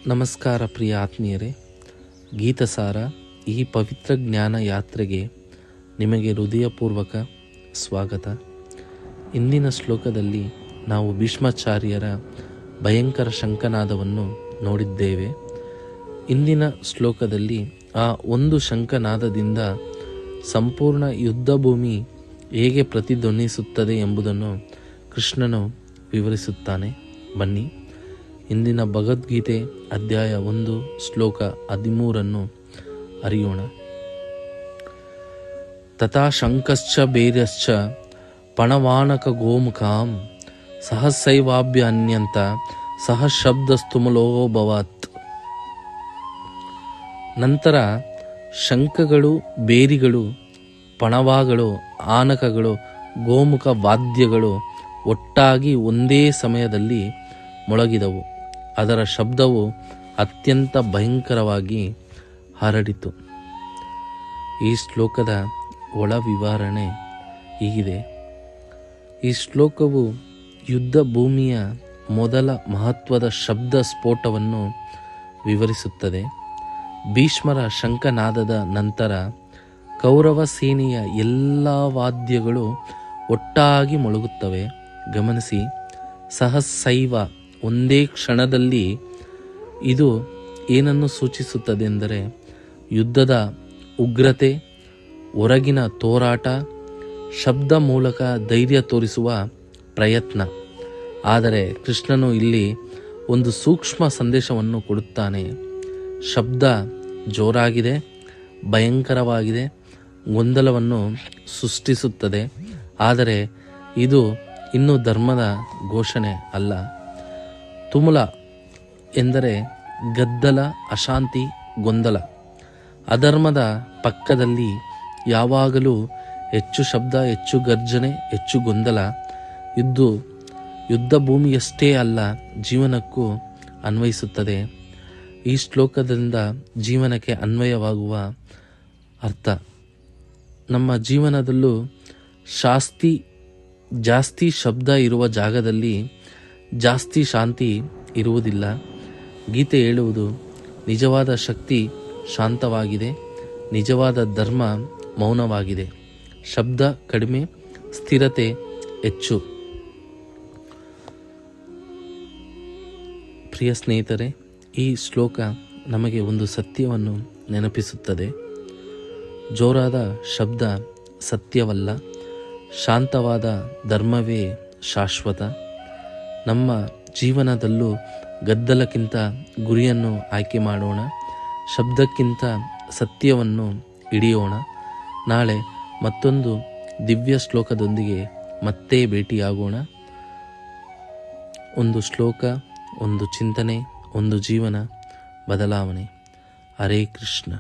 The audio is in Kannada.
ನಮಸ್ಕಾರ ಪ್ರಿಯ ಆತ್ಮೀಯರೇ, ಗೀತಸಾರ ಈ ಪವಿತ್ರ ಜ್ಞಾನ ಯಾತ್ರೆಗೆ ನಿಮಗೆ ಹೃದಯಪೂರ್ವಕ ಸ್ವಾಗತ. ಇಂದಿನ ಶ್ಲೋಕದಲ್ಲಿ ನಾವು ಭೀಷ್ಮಾಚಾರ್ಯರ ಭಯಂಕರ ಶಂಖನಾದವನ್ನು ನೋಡಿದ್ದೇವೆ. ಇಂದಿನ ಶ್ಲೋಕದಲ್ಲಿ ಆ ಒಂದು ಶಂಖನಾದದಿಂದ ಸಂಪೂರ್ಣ ಯುದ್ಧಭೂಮಿ ಹೇಗೆ ಪ್ರತಿಧ್ವನಿಸುತ್ತದೆ ಎಂಬುದನ್ನು ಕೃಷ್ಣನು ವಿವರಿಸುತ್ತಾನೆ. ಬನ್ನಿ, ಇಂದಿನ ಭಗವದ್ಗೀತೆ ಅಧ್ಯಾಯ 1 ಶ್ಲೋಕ 13 ಅರಿಯೋಣ. ತಥಾ ಶಂಖಶ್ಚ ಭೇರ್ಯಶ್ಚ ಪಣವಾನಕ ಗೋಮುಖಾಂ ಸಹಸೈವಾಭ್ಯ ಅನ್ಯಂತ ಸಹ ಶಬ್ದಸ್ತುಮುಲೋಭವತ್. ನಂತರ ಶಂಖಗಳು, ಬೇರಿಗಳು, ಪಣವಾಗಳು, ಆನಕಗಳು, ಗೋಮುಖ ವಾದ್ಯಗಳು ಒಟ್ಟಾಗಿ ಒಂದೇ ಸಮಯದಲ್ಲಿ ಮೊಳಗಿದವು. ಅದರ ಶಬ್ದವು ಅತ್ಯಂತ ಭಯಂಕರವಾಗಿ ಹರಡಿತು. ಈ ಶ್ಲೋಕದ ಒಳ ವಿವರಣೆ ಹೀಗಿದೆ. ಈ ಶ್ಲೋಕವು ಯುದ್ಧ ಭೂಮಿಯ ಮೊದಲ ಮಹತ್ವದ ಶಬ್ದ ಸ್ಫೋಟವನ್ನು ವಿವರಿಸುತ್ತದೆ. ಭೀಷ್ಮರ ಶಂಖನಾದದ ನಂತರ ಕೌರವ ಸೇನೆಯ ಎಲ್ಲ ವಾದ್ಯಗಳು ಒಟ್ಟಾಗಿ ಮೊಳಗುತ್ತವೆ. ಗಮನಿಸಿ, ಸಹಸೈವ, ಒಂದೇ ಕ್ಷಣದಲ್ಲಿ. ಇದು ಏನನ್ನು ಸೂಚಿಸುತ್ತದೆ ಎಂದರೆ ಯುದ್ಧದ ಉಗ್ರತೆ, ಹೊರಗಿನ ಹೋರಾಟ, ಶಬ್ದ ಮೂಲಕ ಧೈರ್ಯ ತೋರಿಸುವ ಪ್ರಯತ್ನ. ಆದರೆ ಕೃಷ್ಣನು ಇಲ್ಲಿ ಒಂದು ಸೂಕ್ಷ್ಮ ಸಂದೇಶವನ್ನು ಕೊಡುತ್ತಾನೆ. ಶಬ್ದ ಜೋರಾಗಿದೆ, ಭಯಂಕರವಾಗಿದೆ, ಗೊಂದಲವನ್ನು ಸೃಷ್ಟಿಸುತ್ತದೆ. ಆದರೆ ಇದು ಇನ್ನೂ ಧರ್ಮದ ಘೋಷಣೆ ಅಲ್ಲ. ತುಮುಲ ಎಂದರೆ ಗದ್ದಲ, ಅಶಾಂತಿ, ಗೊಂದಲ. ಅಧರ್ಮದ ಪಕ್ಕದಲ್ಲಿ ಯಾವಾಗಲೂ ಹೆಚ್ಚು ಶಬ್ದ, ಹೆಚ್ಚು ಗರ್ಜನೆ, ಹೆಚ್ಚು ಗೊಂದಲ. ಯುದ್ಧ ಭೂಮಿಯಷ್ಟೇ ಅಲ್ಲ, ಜೀವನಕ್ಕೂ ಅನ್ವಯಿಸುತ್ತದೆ. ಈ ಶ್ಲೋಕದಿಂದ ಜೀವನಕ್ಕೆ ಅನ್ವಯವಾಗುವ ಅರ್ಥ, ನಮ್ಮ ಜೀವನದಲ್ಲೂ ಜಾಸ್ತಿ ಶಬ್ದ ಇರುವ ಜಾಗದಲ್ಲಿ ಜಾಸ್ತಿ ಶಾಂತಿ ಇರುವುದಿಲ್ಲ. ಗೀತೆ ಹೇಳುವುದು, ನಿಜವಾದ ಶಕ್ತಿ ಶಾಂತವಾಗಿದೆ, ನಿಜವಾದ ಧರ್ಮ ಮೌನವಾಗಿದೆ. ಶಬ್ದ ಕಡಿಮೆ, ಸ್ಥಿರತೆ ಹೆಚ್ಚು. ಪ್ರಿಯ ಸ್ನೇಹಿತರೆ, ಈ ಶ್ಲೋಕ ನಮಗೆ ಒಂದು ಸತ್ಯವನ್ನು ನೆನಪಿಸುತ್ತದೆ. ಜೋರಾದ ಶಬ್ದ ಸತ್ಯವಲ್ಲ, ಶಾಂತವಾದ ಧರ್ಮವೇ ಶಾಶ್ವತ. ನಮ್ಮ ಜೀವನದಲ್ಲೂ ಗದ್ದಲಕ್ಕಿಂತ ಗುರಿಯನ್ನು ಆಯ್ಕೆ ಮಾಡೋಣ, ಶಬ್ದಕ್ಕಿಂತ ಸತ್ಯವನ್ನು ಹಿಡಿಯೋಣ. ನಾಳೆ ಮತ್ತೊಂದು ದಿವ್ಯ ಶ್ಲೋಕದೊಂದಿಗೆ ಮತ್ತೆ ಭೇಟಿಯಾಗೋಣ. ಒಂದು ಶ್ಲೋಕ, ಒಂದು ಚಿಂತನೆ, ಒಂದು ಜೀವನ ಬದಲಾವಣೆ. ಹರೇ ಕೃಷ್ಣ.